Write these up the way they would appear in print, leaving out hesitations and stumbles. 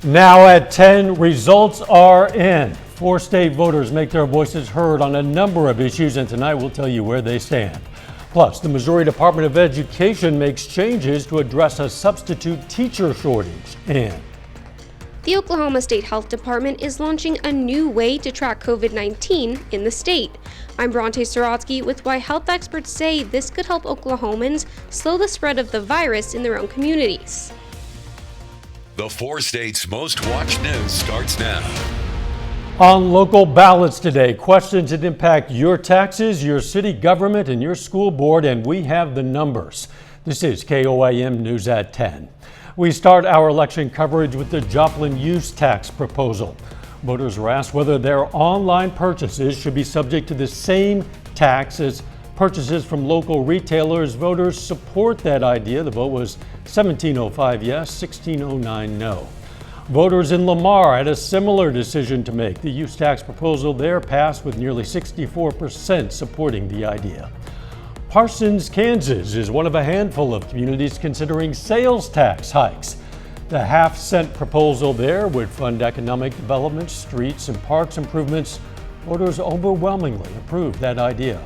Now at 10, results are in. 4 state voters make their voices heard on a number of issues, and tonight we'll tell you where they stand. Plus, the Missouri Department of Education makes changes to address a substitute teacher shortage. And the Oklahoma State Health Department is launching a new way to track COVID-19 in the state. I'm Bronte Sorotsky with why health experts say this could help Oklahomans slow the spread of the virus in their own communities. The 4 states' most watched news starts now. On local ballots today, questions that impact your taxes, your city government, and your school board, and we have the numbers. This is KOAM News at 10. We start our election coverage with the Joplin use tax proposal. Voters were asked whether their online purchases should be subject to the same tax as purchases from local retailers. Voters support that idea. The vote was 1705 yes, 1609 no. Voters in Lamar had a similar decision to make. The use tax proposal there passed with nearly 64% supporting the idea. Parsons, Kansas is one of a handful of communities considering sales tax hikes. The half-cent proposal there would fund economic development, streets and parks improvements. Voters overwhelmingly approved that idea.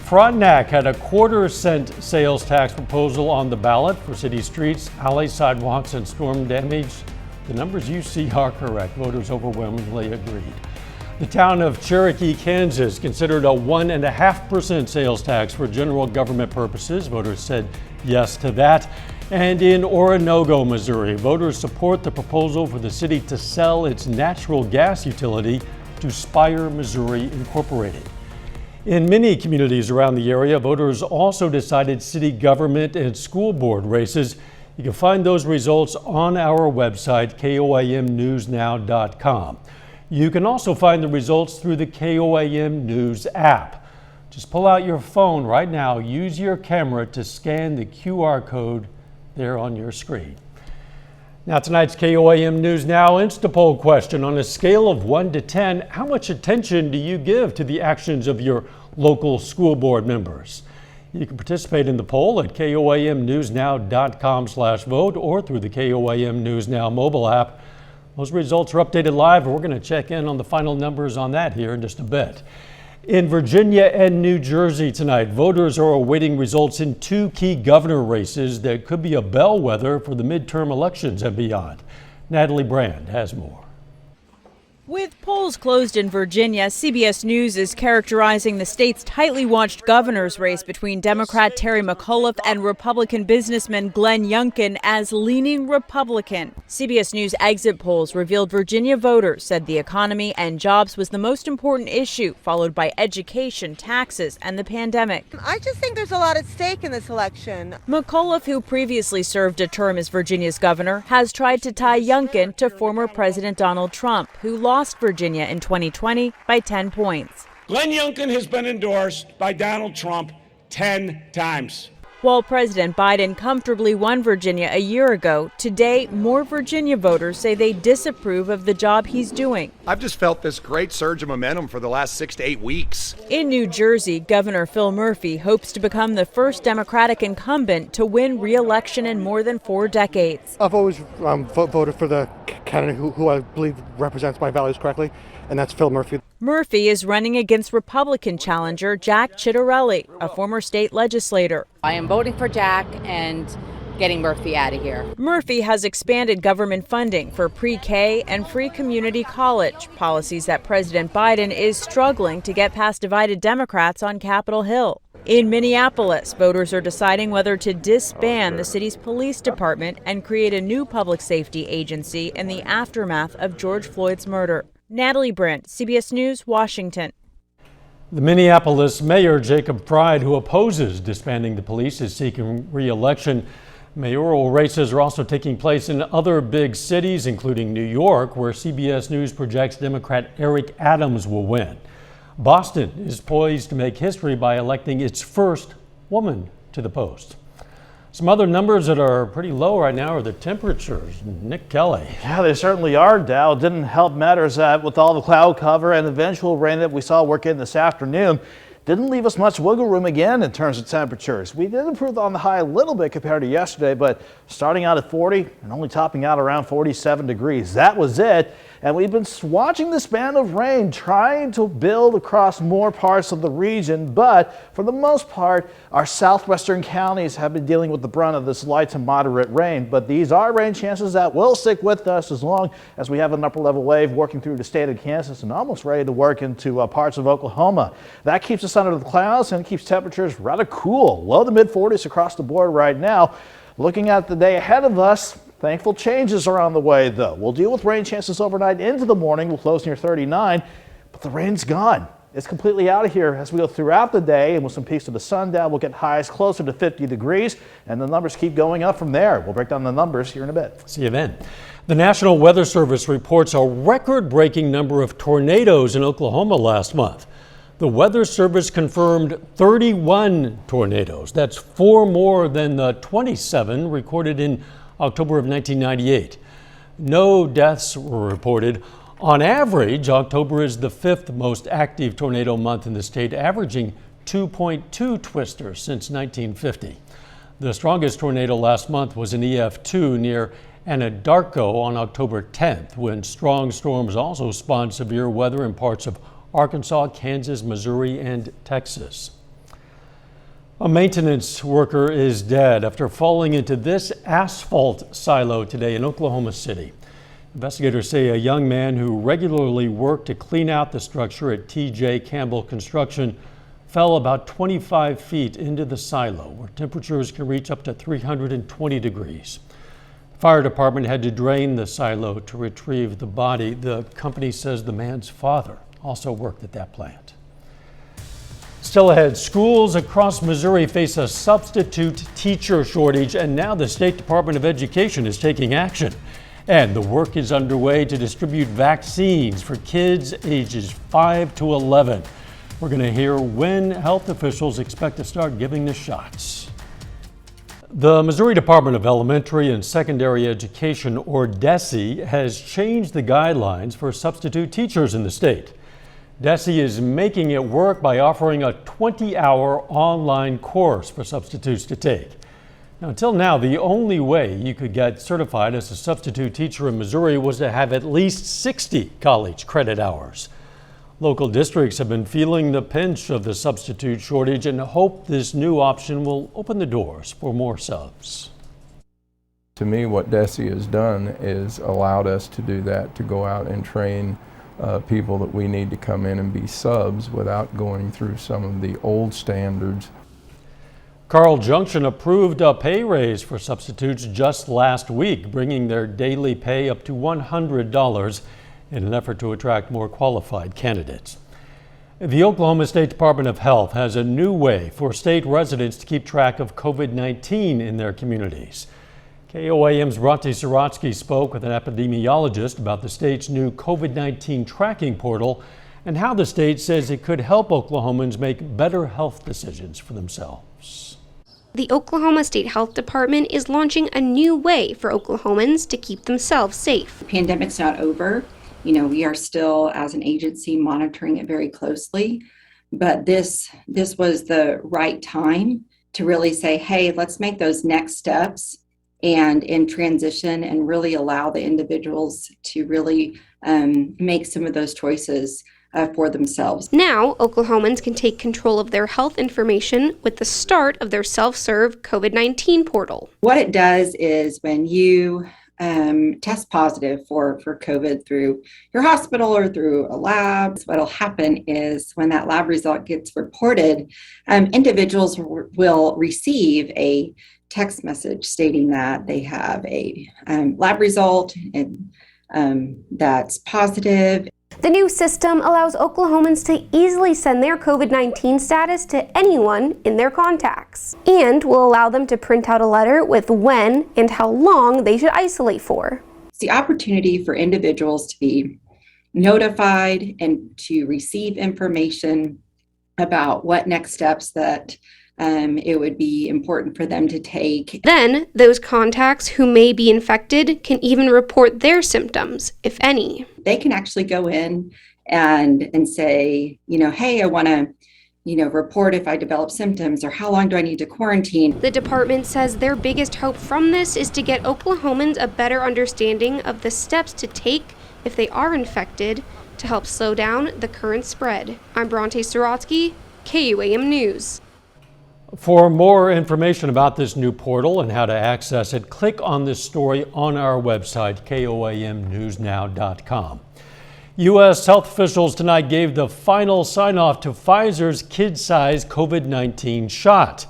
Frontenac had a quarter-cent sales tax proposal on the ballot for city streets, alleys, sidewalks, and storm damage. The numbers you see are correct. Voters overwhelmingly agreed. The town of Cherokee, Kansas considered a 1.5% sales tax for general government purposes. Voters said yes to that. And in Oronogo, Missouri, voters support the proposal for the city to sell its natural gas utility to Spire Missouri Incorporated. In many communities around the area, voters also decided city government and school board races. You can find those results on our website, KOAMnewsnow.com. You can also find the results through the KOAM News app. Just pull out your phone right now, use your camera to scan the QR code there on your screen. Now tonight's KOAM News Now Instapoll question: on a scale of 1 to 10, how much attention do you give to the actions of your local school board members? You can participate in the poll at KOAMnewsnow.com/vote or through the KOAM News Now mobile app. Those results are updated live, and we're going to check in on the final numbers on that here in just a bit. In Virginia and New Jersey tonight, voters are awaiting results in 2 key governor races that could be a bellwether for the midterm elections and beyond. Natalie Brand has more. With polls closed in Virginia, CBS News is characterizing the state's tightly watched governor's race between Democrat Terry McAuliffe and Republican businessman Glenn Youngkin as leaning Republican. CBS News exit polls revealed Virginia voters said the economy and jobs was the most important issue, followed by education, taxes, and the pandemic. I just think there's a lot at stake in this election. McAuliffe, who previously served a term as Virginia's governor, has tried to tie Youngkin to former President Donald Trump, who lost Virginia in 2020 by 10 points. Glenn Youngkin has been endorsed by Donald Trump 10 times. While President Biden comfortably won Virginia a year ago, today more Virginia voters say they disapprove of the job he's doing. I've just felt this great surge of momentum for the last 6 to 8 weeks. In New Jersey, Governor Phil Murphy hopes to become the first Democratic incumbent to win re-election in more than 4 decades. I've always voted for the candidate who I believe represents my values correctly, and that's Phil Murphy. Murphy is running against Republican challenger Jack Ciattarelli, a former state legislator. I am voting for Jack and getting Murphy out of here. Murphy has expanded government funding for pre-K and free community college, policies that President Biden is struggling to get past divided Democrats on Capitol Hill. In Minneapolis, voters are deciding whether to disband the city's police department and create a new public safety agency in the aftermath of George Floyd's murder. Natalie Brent, CBS News, Washington. The Minneapolis mayor, Jacob Pride, who opposes disbanding the police, is seeking re-election. Mayoral races are also taking place in other big cities, including New York, where CBS News projects Democrat Eric Adams will win. Boston is poised to make history by electing its first woman to the post. Some other numbers that are pretty low right now are the temperatures. Nick Kelly. Yeah, they certainly are, Dow. Didn't help matters with all the cloud cover and eventual rain that we saw work in this afternoon. didn't leave us much wiggle room again in terms of temperatures. We did improve on the high a little bit compared to yesterday, but starting out at 40 and only topping out around 47 degrees. That was it. And we've been watching this band of rain trying to build across more parts of the region, but for the most part, our southwestern counties have been dealing with the brunt of this light to moderate rain. But these are rain chances that will stick with us as long as we have an upper level wave working through the state of Kansas and almost ready to work into parts of Oklahoma. That keeps us under the clouds and keeps temperatures rather cool, low to mid 40s across the board right now. Looking at the day ahead of us, thankful changes are on the way, though. We'll deal with rain chances overnight into the morning. We'll close near 39, but the rain's gone. It's completely out of here as we go throughout the day, and with some peaks to the sundown, we'll get highs closer to 50 degrees, and the numbers keep going up from there. We'll break down the numbers here in a bit. See you then. The National Weather Service reports a record-breaking number of tornadoes in Oklahoma last month. The Weather Service confirmed 31 tornadoes. That's 4 more than the 27 recorded in October of 1998. No deaths were reported. On average, October is the 5th most active tornado month in the state, averaging 2.2 twisters since 1950. The strongest tornado last month was an EF2 near Anadarko on October 10th, when strong storms also spawned severe weather in parts of Arkansas, Kansas, Missouri, and Texas. A maintenance worker is dead after falling into this asphalt silo today in Oklahoma City. Investigators say a young man who regularly worked to clean out the structure at T.J. Campbell Construction fell about 25 feet into the silo, where temperatures can reach up to 320 degrees. The fire department had to drain the silo to retrieve the body. The company says the man's father also worked at that plant. Still ahead, schools across Missouri face a substitute teacher shortage, and now the State Department of Education is taking action. And the work is underway to distribute vaccines for kids ages 5 to 11. We're going to hear when health officials expect to start giving the shots. The Missouri Department of Elementary and Secondary Education, or DESE, has changed the guidelines for substitute teachers in the state. DESE is making it work by offering a 20-hour online course for substitutes to take. Now, until now, the only way you could get certified as a substitute teacher in Missouri was to have at least 60 college credit hours. Local districts have been feeling the pinch of the substitute shortage and hope this new option will open the doors for more subs. To me, what DESE has done is allowed us to do that, to go out and train people that we need to come in and be subs without going through some of the old standards. Carl Junction approved a pay raise for substitutes just last week, bringing their daily pay up to $100 in an effort to attract more qualified candidates. The Oklahoma State Department of Health has a new way for state residents to keep track of COVID-19 in their communities. KOAM's Bronte Sorotsky spoke with an epidemiologist about the state's new COVID-19 tracking portal and how the state says it could help Oklahomans make better health decisions for themselves. The Oklahoma State Health Department is launching a new way for Oklahomans to keep themselves safe. The pandemic's not over. You know, we are still, as an agency, monitoring it very closely. But this was the right time to really say, hey, let's make those next steps and in transition and really allow the individuals to really make some of those choices for themselves. Now, Oklahomans can take control of their health information with the start of their self-serve COVID-19 portal. What it does is when you test positive for COVID through your hospital or through a lab, what'll happen is when that lab result gets reported, individuals will receive a text message stating that they have a lab result and that's positive. The new system allows Oklahomans to easily send their COVID-19 status to anyone in their contacts and will allow them to print out a letter with when and how long they should isolate for. It's the opportunity for individuals to be notified and to receive information about what next steps that it would be important for them to take. Then, those contacts who may be infected can even report their symptoms, if any. They can actually go in and say, you know, hey, I want to report if I develop symptoms, or how long do I need to quarantine? The department says their biggest hope from this is to get Oklahomans a better understanding of the steps to take if they are infected to help slow down the current spread. I'm Bronte Sorotsky, KOAM News. For more information about this new portal and how to access it, click on this story on our website, KOAMnewsnow.com. U.S. health officials tonight gave the final sign-off to Pfizer's kid-sized COVID-19 shot.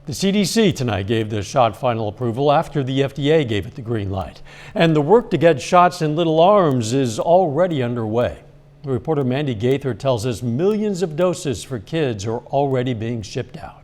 The CDC tonight gave the shot final approval after the FDA gave it the green light. And the work to get shots in little arms is already underway. Reporter Mandy Gaither tells us millions of doses for kids are already being shipped out.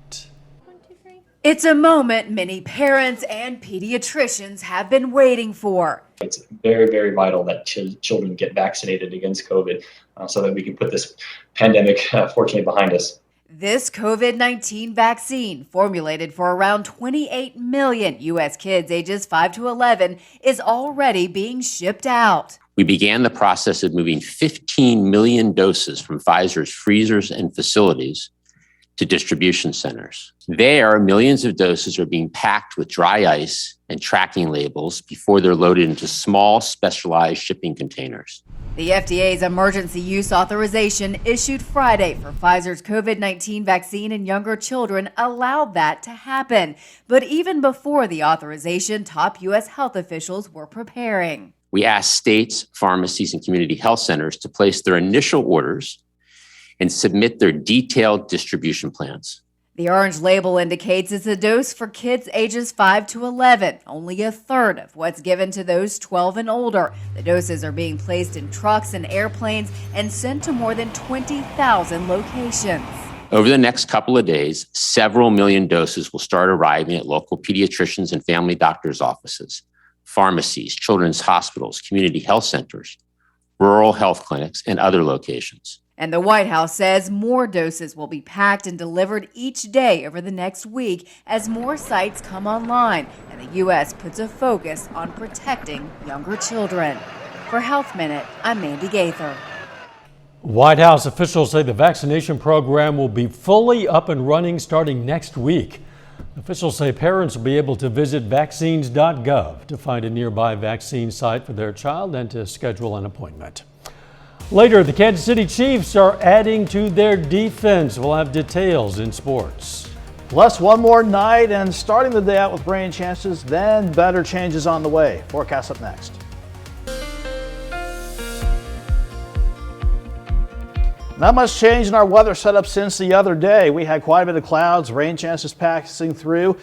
It's a moment many parents and pediatricians have been waiting for. It's very, very vital that children get vaccinated against COVID so that we can put this pandemic, fortunately, behind us. This COVID-19 vaccine, formulated for around 28 million U.S. kids ages 5 to 11, is already being shipped out. We began the process of moving 15 million doses from Pfizer's freezers and facilities to distribution centers. There, millions of doses are being packed with dry ice and tracking labels before they're loaded into small, specialized shipping containers. The FDA's emergency use authorization issued Friday for Pfizer's COVID-19 vaccine in younger children allowed that to happen. But even before the authorization, top U.S. health officials were preparing. We asked states, pharmacies, and community health centers to place their initial orders and submit their detailed distribution plans. The orange label indicates it's a dose for kids ages 5 to 11, only a third of what's given to those 12 and older. The doses are being placed in trucks and airplanes and sent to more than 20,000 locations. Over the next couple of days, several million doses will start arriving at local pediatricians and family doctors' offices, pharmacies, children's hospitals, community health centers, rural health clinics, and other locations. And the White House says more doses will be packed and delivered each day over the next week as more sites come online and the U.S. puts a focus on protecting younger children. For Health Minute, I'm Mandy Gaither. White House officials say the vaccination program will be fully up and running starting next week. Officials say parents will be able to visit vaccines.gov to find a nearby vaccine site for their child and to schedule an appointment. Later, the Kansas City Chiefs are adding to their defense. We'll have details in sports. Plus one more night and starting the day out with rain chances, then better changes on the way. Forecast up next. Not much change in our weather setup since the other day. We had quite a bit of clouds, rain chances passing through.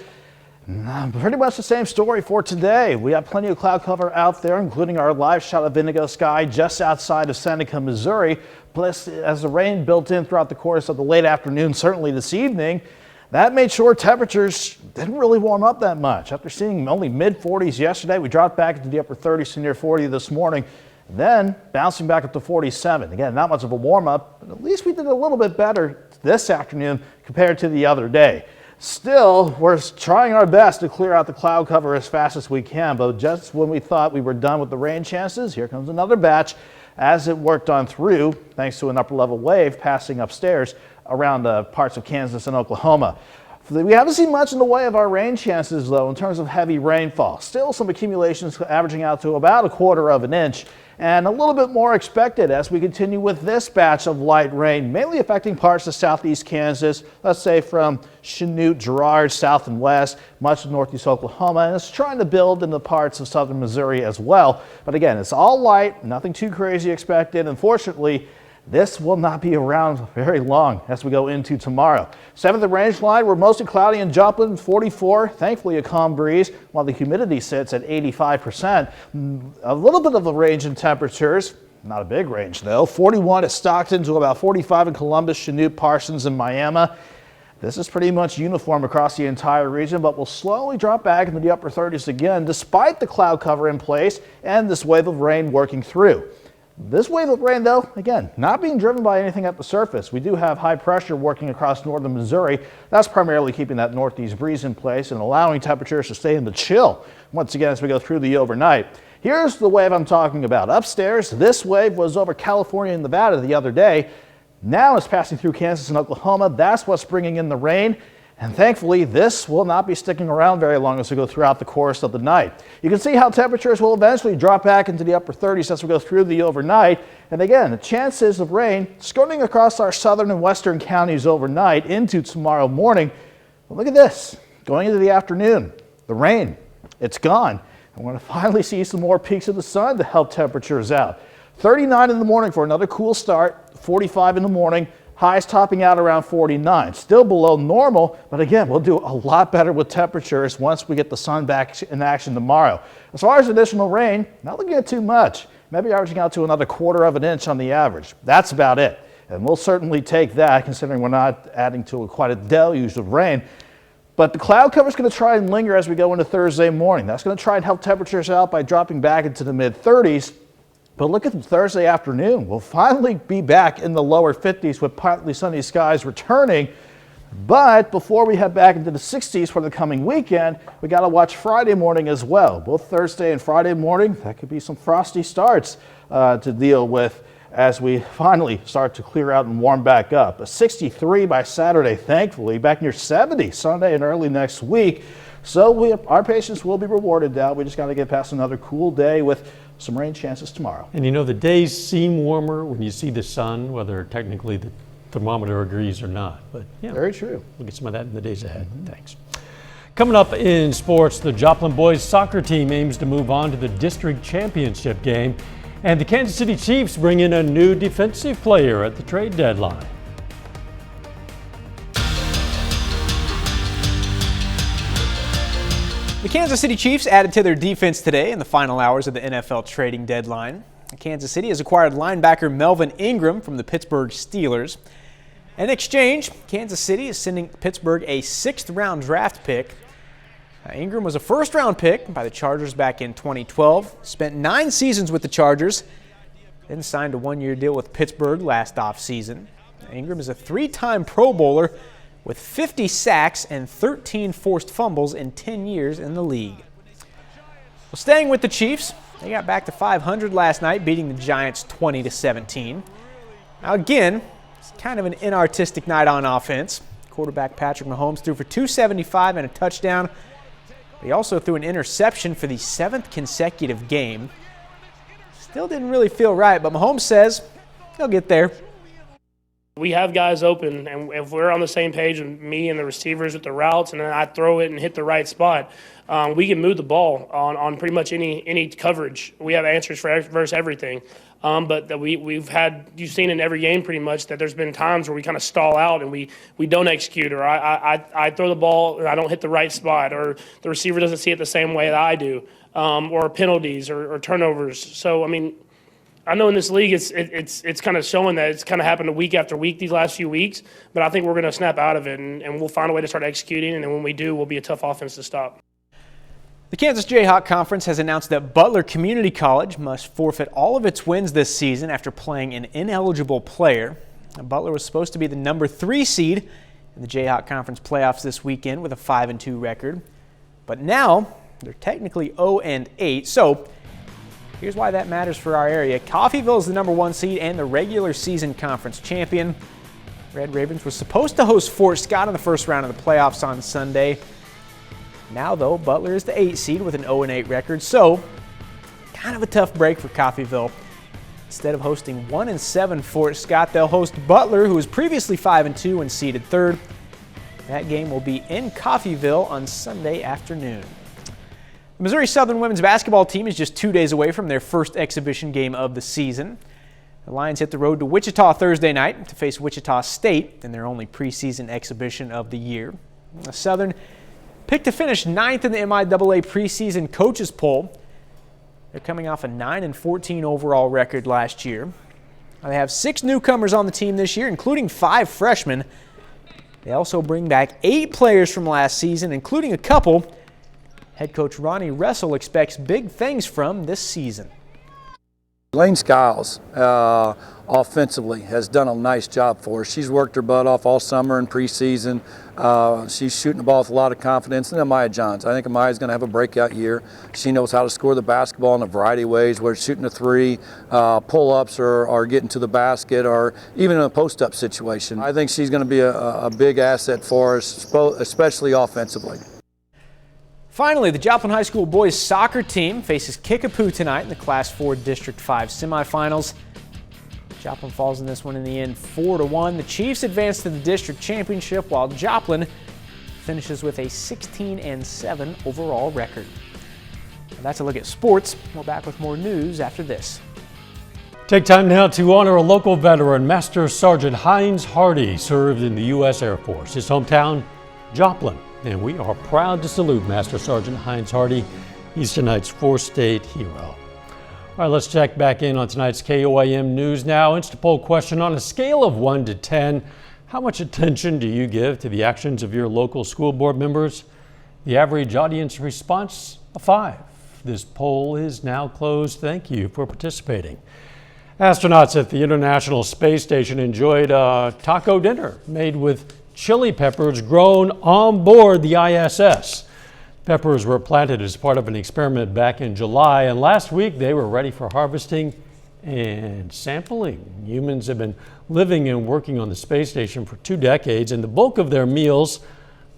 Pretty much the same story for today. We have plenty of cloud cover out there, including our live shot of indigo sky just outside of Seneca, Missouri. Plus, as the rain built in throughout the course of the late afternoon, certainly this evening, that made sure temperatures didn't really warm up that much. After seeing only mid-40s yesterday, we dropped back into the upper 30s to near 40 this morning. Then bouncing back up to 47. Again, not much of a warm up, but at least we did a little bit better this afternoon compared to the other day. Still, we're trying our best to clear out the cloud cover as fast as we can, but just when we thought we were done with the rain chances, here comes another batch as it worked on through, thanks to an upper level wave passing upstairs around parts of Kansas and Oklahoma. We haven't seen much in the way of our rain chances, though, in terms of heavy rainfall. Still some accumulations averaging out to about 1/4 of an inch, and a little bit more expected as we continue with this batch of light rain, mainly affecting parts of southeast Kansas, let's say from Chanute, Girard, south and west, much of northeast Oklahoma, and it's trying to build into parts of southern Missouri as well. But again, it's all light, nothing too crazy expected. Unfortunately, this will not be around very long as we go into tomorrow. 7th range line, we're mostly cloudy in Joplin, 44. Thankfully, a calm breeze, while the humidity sits at 85%. A little bit of a range in temperatures. Not a big range, though. 41 at Stockton to about 45 in Columbus, Chanute, Parsons, and Miami. This is pretty much uniform across the entire region, but will slowly drop back into the upper 30s again, despite the cloud cover in place and this wave of rain working through. This wave of rain, though, again, not being driven by anything at the surface. We do have high pressure working across northern Missouri. That's primarily keeping that northeast breeze in place and allowing temperatures to stay in the chill once again as we go through the overnight. Here's the wave I'm talking about. Upstairs, this wave was over California and Nevada the other day. Now it's passing through Kansas and Oklahoma. That's what's bringing in the rain. And thankfully, this will not be sticking around very long as we go throughout the course of the night. You can see how temperatures will eventually drop back into the upper 30s as we go through the overnight. And again, the chances of rain skirting across our southern and western counties overnight into tomorrow morning. But look at this. Going into the afternoon, the rain, it's gone. And we're going to finally see some more peaks of the sun to help temperatures out. 39 in the morning for another cool start, 45 in the morning. Highs topping out around 49. Still below normal, but again, we'll do a lot better with temperatures once we get the sun back in action tomorrow. As far as additional rain, not looking at too much. Maybe averaging out to another 1/4 of an inch on the average. That's about it. And we'll certainly take that, considering we're not adding to quite a deluge of rain. But the cloud cover is going to try and linger as we go into Thursday morning. That's going to try and help temperatures out by dropping back into the mid-30s. But look at Thursday afternoon. We'll finally be back in the lower 50s with partly sunny skies returning. But before we head back into the 60s for the coming weekend, we got to watch Friday morning as well. Both Thursday and Friday morning, that could be some frosty starts to deal with as we finally start to clear out and warm back up. A 63 by Saturday, thankfully, back near 70 Sunday and early next week. So our patience will be rewarded now. We just got to get past another cool day with some rain chances tomorrow. And you know, the days seem warmer when you see the sun, whether technically the thermometer agrees or not. But yeah, very true. We'll get some of that in the days ahead. Thanks. Coming up in sports, the Joplin boys soccer team aims to move on to the district championship game. And the Kansas City Chiefs bring in a new defensive player at the trade deadline. The Kansas City Chiefs added to their defense today in the final hours of the NFL trading deadline. Kansas City has acquired linebacker Melvin Ingram from the Pittsburgh Steelers. In exchange, Kansas City is sending Pittsburgh a 6th-round draft pick. Ingram was a 1st-round pick by the Chargers back in 2012, spent 9 seasons with the Chargers, then signed a 1-year deal with Pittsburgh last offseason. Ingram is a 3-time Pro Bowler with 50 sacks and 13 forced fumbles in 10 years in the league. Well, staying with the Chiefs, they got back to 500 last night, beating the Giants 20-17. Now again, it's kind of an inartistic night on offense. Quarterback Patrick Mahomes threw for 275 and a touchdown. But he also threw an interception for the 7th consecutive game. Still didn't really feel right, but Mahomes says he'll get there. We have guys open, and if we're on the same page, and me and the receivers with the routes, and then I throw it and hit the right spot, we can move the ball on pretty much any coverage. We have answers for versus everything. But that we've had, you've seen in every game pretty much that there's been times where we kind of stall out and we don't execute, or I throw the ball and I don't hit the right spot, or the receiver doesn't see it the same way that I do, or penalties or turnovers. So I mean, I know in this league it's kind of showing that it's kind of happened week after week these last few weeks, but I think we're going to snap out of it and we'll find a way to start executing, and then when we do, we'll be a tough offense to stop. The Kansas Jayhawk Conference has announced that Butler Community College must forfeit all of its wins this season after playing an ineligible player. Butler was supposed to be the number 3 seed in the Jayhawk Conference playoffs this weekend with a 5-2 record, but now they're technically 0-8. So here's why that matters for our area. Coffeyville is the number 1 seed and the regular season conference champion. Red Ravens was supposed to host Fort Scott in the first round of the playoffs on Sunday. Now, though, Butler is the 8 seed with an 0-8 record, so kind of a tough break for Coffeyville. Instead of hosting 1-7 Fort Scott, they'll host Butler, who was previously 5-2 and seeded 3rd. That game will be in Coffeyville on Sunday afternoon. The Missouri Southern women's basketball team is just 2 days away from their first exhibition game of the season. The Lions hit the road to Wichita Thursday night to face Wichita State in their only preseason exhibition of the year. The Southern picked to finish 9th in the MIAA preseason coaches poll. They're coming off a 9-14 overall record last year. They have 6 newcomers on the team this year, including 5 freshmen. They also bring back 8 players from last season, including a couple head coach Ronnie Russell expects big things from this season. Lane Skiles, offensively, has done a nice job for us. She's worked her butt off all summer and preseason. She's shooting the ball with a lot of confidence. And Amaya Johns, I think Amaya's going to have a breakout year. She knows how to score the basketball in a variety of ways, whether it's shooting a three, pull-ups, or getting to the basket, or even in a post-up situation. I think she's going to be a big asset for us, especially offensively. Finally, the Joplin High School boys soccer team faces Kickapoo tonight in the Class 4 District 5 semifinals. Joplin falls in this one in the end 4-1. The Chiefs advance to the district championship while Joplin finishes with a 16-7 overall record. And that's a look at sports. We're back with more news after this. Take time now to honor a local veteran. Master Sergeant Hines Hardy served in the U.S. Air Force. His hometown, Joplin. And we are proud to salute Master Sergeant Hines Hardy. He's tonight's four-state hero. All right, let's check back in on tonight's KOAM News Now. Instapoll question: on a scale of 1 to 10, how much attention do you give to the actions of your local school board members? The average audience response, a 5. This poll is now closed. Thank you for participating. Astronauts at the International Space Station enjoyed a taco dinner made with chili peppers grown on board the ISS. Peppers were planted as part of an experiment back in July, and last week they were ready for harvesting and sampling. Humans have been living and working on the space station for 2 decades, and the bulk of their meals,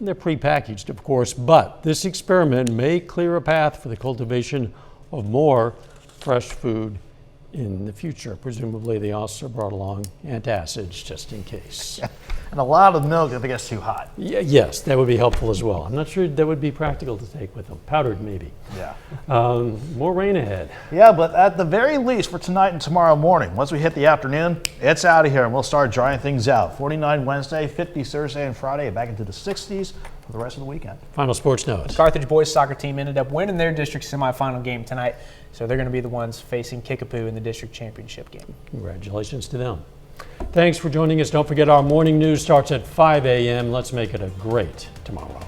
they're prepackaged, of course, but this experiment may clear a path for the cultivation of more fresh food in the future. Presumably they also brought along antacids just in case. And a lot of milk if it gets too hot. Yes, that would be helpful as well. I'm not sure that would be practical to take with them. Powdered maybe. Yeah. More rain ahead. Yeah, but at the very least for tonight and tomorrow morning, once we hit the afternoon, it's out of here and we'll start drying things out. 49 Wednesday, 50s Thursday and Friday, back into the 60s for the rest of the weekend. Final sports notes. The Carthage boys soccer team ended up winning their district semifinal game tonight, so they're going to be the ones facing Kickapoo in the district championship game. Congratulations to them. Thanks for joining us. Don't forget our morning news starts at 5 a.m. Let's make it a great tomorrow.